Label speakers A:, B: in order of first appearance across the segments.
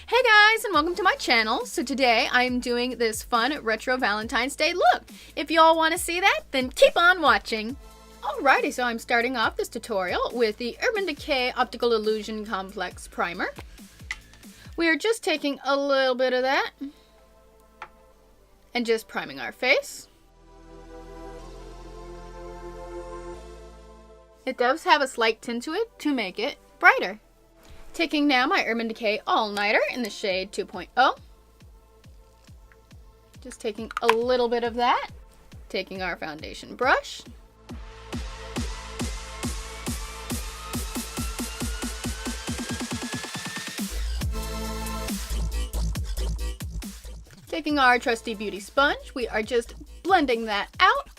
A: Hey guys, and welcome to my channel. So today I'm doing this fun retro Valentine's Day look. If y'all want to see that, then keep on watching. Alrighty, so I'm starting off this tutorial with the Urban Decay Optical Illusion Complex Primer. We are just taking a little bit of that and just priming our face. It does have a slight tint to it to make it brighter. Taking now my Urban Decay All Nighter in the shade 2.0. Just taking a little bit of that. Taking our foundation brush. Taking our trusty beauty sponge, we are just blending that out.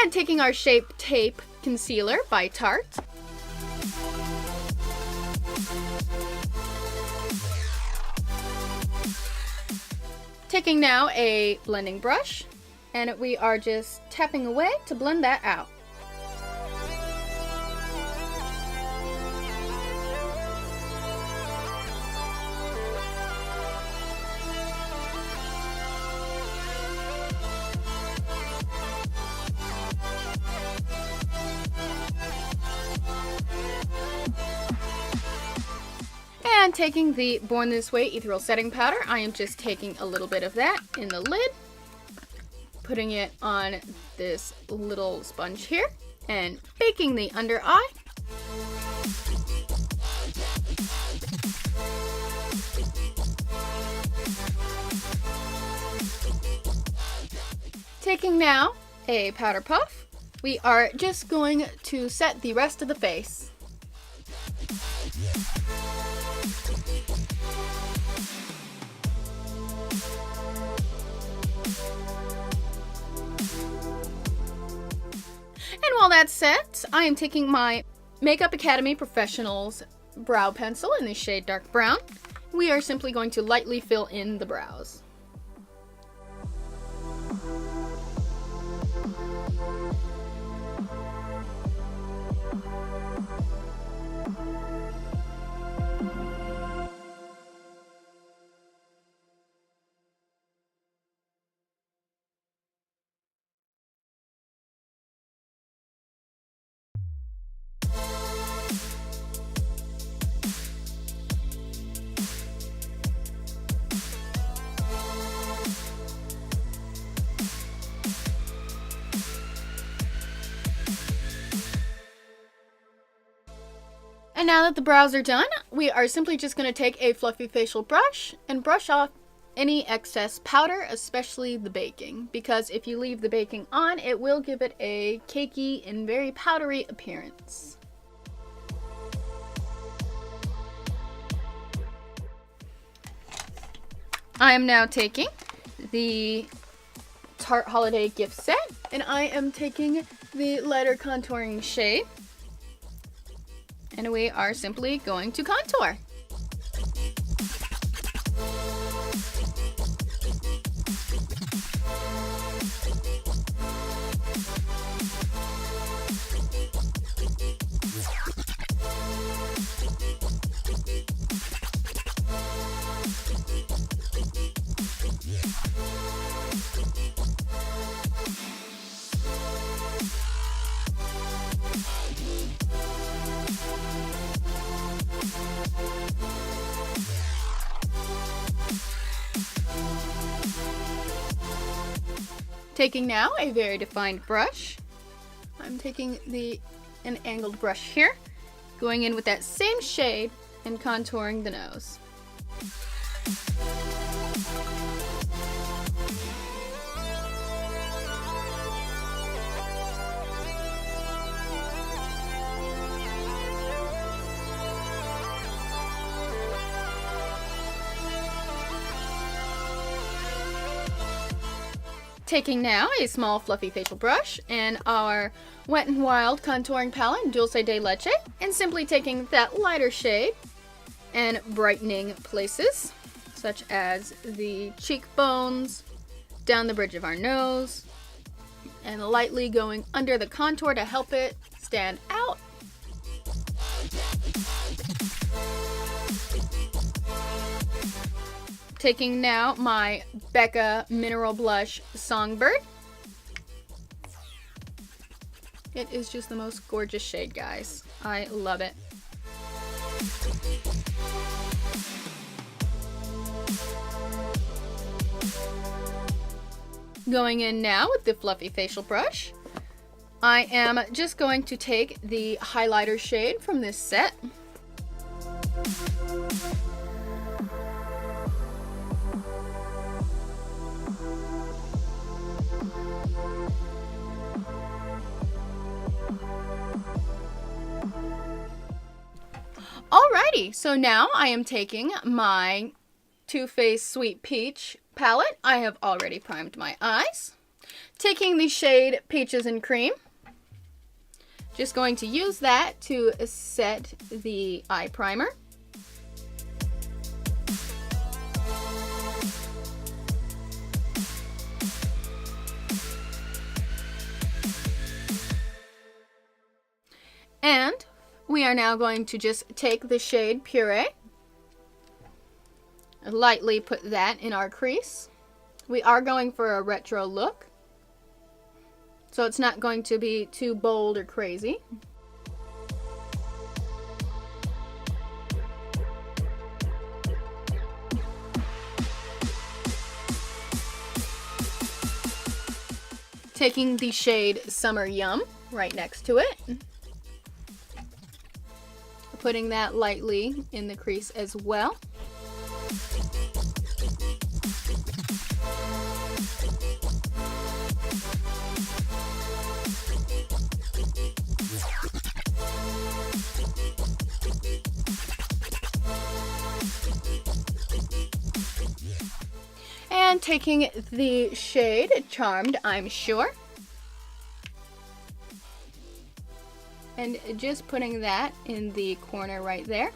A: And taking our Shape Tape Concealer by Tarte. Taking now a blending brush, and we are just tapping away to blend that out. And taking the Born This Way Ethereal Setting Powder, I am just taking a little bit of that in the lid, putting it on this little sponge here, and baking the under eye. Taking now a powder puff, we are just going to set the rest of the face. And while that's set, I am taking my Makeup Academy Professionals brow pencil in the shade Dark Brown. We are simply going to lightly fill in the brows. And now that the brows are done, we are simply just going to take a fluffy facial brush and brush off any excess powder, especially the baking, because if you leave the baking on, it will give it a cakey and very powdery appearance. I am now taking the Tarte Holiday Gift Set, and I am taking the lighter contouring shade. And we are simply going to contour. Taking now a very defined brush, I'm taking an angled brush here, going in with that same shade and contouring the nose. Taking now a small fluffy facial brush and our Wet n Wild contouring palette, Dulce de Leche, and simply taking that lighter shade and brightening places, such as the cheekbones, down the bridge of our nose, and lightly going under the contour to help it stand out. Taking now my Becca Mineral Blush Songbird. It is just the most gorgeous shade, guys. I love it. Going in now with the fluffy facial brush, I am just going to take the highlighter shade from this set. Alrighty, so now I am taking my Too Faced Sweet Peach palette. I have already primed my eyes. Taking the shade Peaches and Cream. Just going to use that to set the eye primer. And we are now going to just take the shade Puree, lightly put that in our crease. We are going for a retro look, so it's not going to be too bold or crazy. Taking the shade Summer Yum right next to it. Putting that lightly in the crease as well. And taking the shade Charmed, I'm Sure. And just putting that in the corner right there.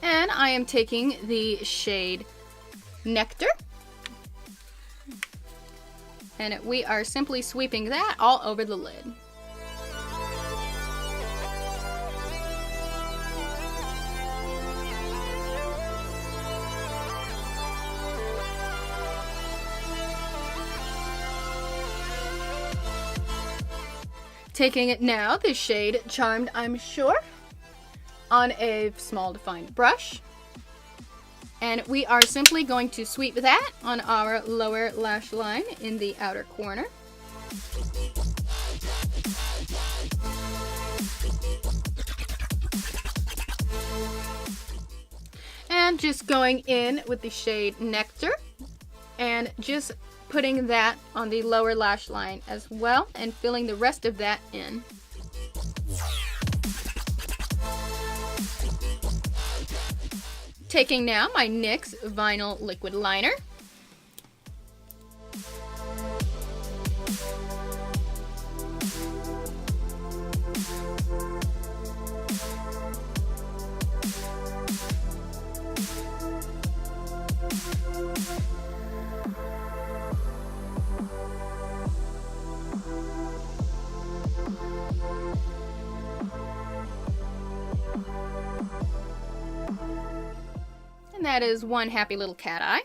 A: And I am taking the shade Nectar. And we are simply sweeping that all over the lid. Taking it now, the shade Charmed, I'm Sure, on a small defined brush. And we are simply going to sweep that on our lower lash line in the outer corner. And just going in with the shade Nectar and just putting that on the lower lash line as well and filling the rest of that in. Taking now my NYX Vinyl Liquid Liner. And that is one happy little cat eye.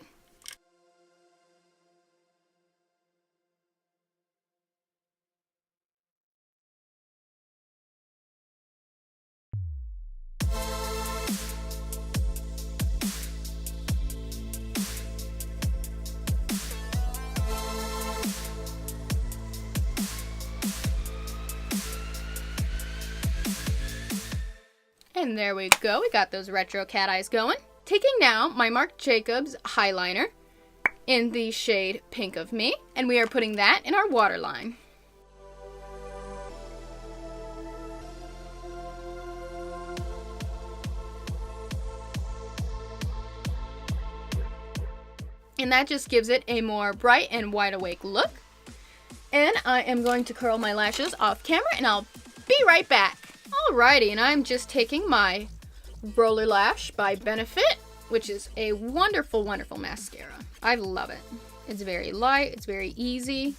A: And there we go. We got those retro cat eyes going. Taking now my Marc Jacobs highliner in the shade Pink of Me, and we are putting that in our waterline. And that just gives it a more bright and wide awake look. And I am going to curl my lashes off camera, and I'll be right back. Alrighty, and I'm just taking my Roller Lash by Benefit, which is a wonderful, wonderful mascara. I love it. It's very light, it's very easy.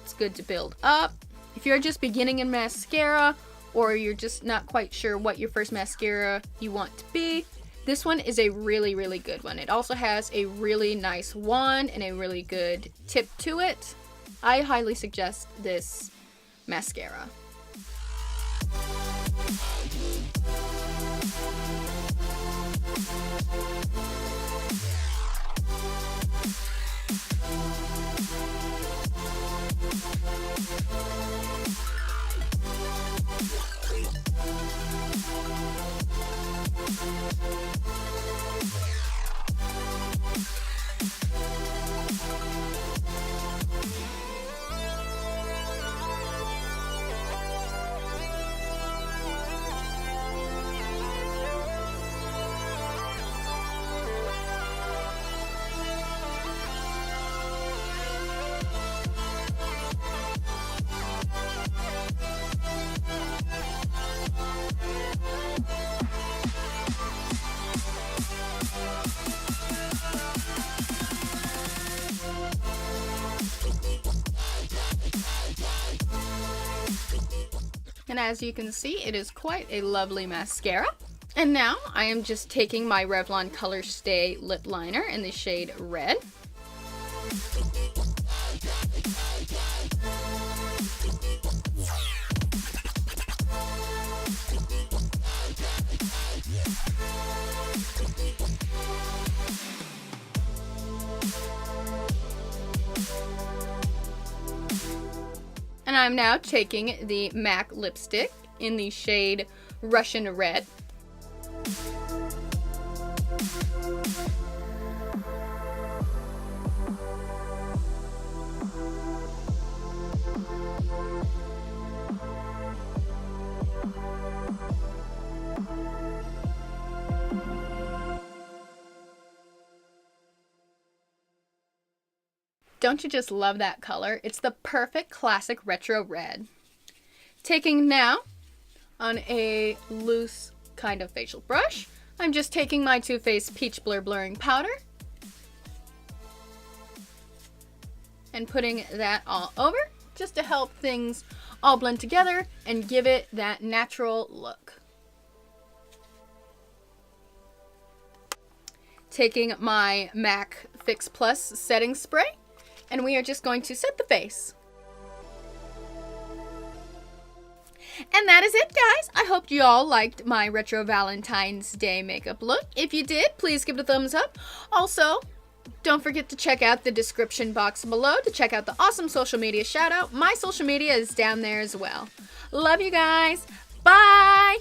A: It's good to build up. If you're just beginning in mascara, or you're just not quite sure what your first mascara you want to be, this one is a really, really good one. It also has a really nice wand and a really good tip to it. I highly suggest this mascara. And as you can see, it is quite a lovely mascara. And now I am just taking my Revlon Color Stay lip liner in the shade Red. And I'm now taking the MAC lipstick in the shade Russian Red. Don't you just love that color? It's the perfect classic retro red. Taking now on a loose kind of facial brush, I'm just taking my Too Faced Peach Blur Blurring Powder and putting that all over just to help things all blend together and give it that natural look. Taking my MAC Fix Plus setting spray, and we are just going to set the face. And that is it, guys. I hope you all liked my retro Valentine's Day makeup look. If you did, please give it a thumbs up. Also, don't forget to check out the description box below to check out the awesome social media shout out. My social media is down there as well. Love you guys. Bye.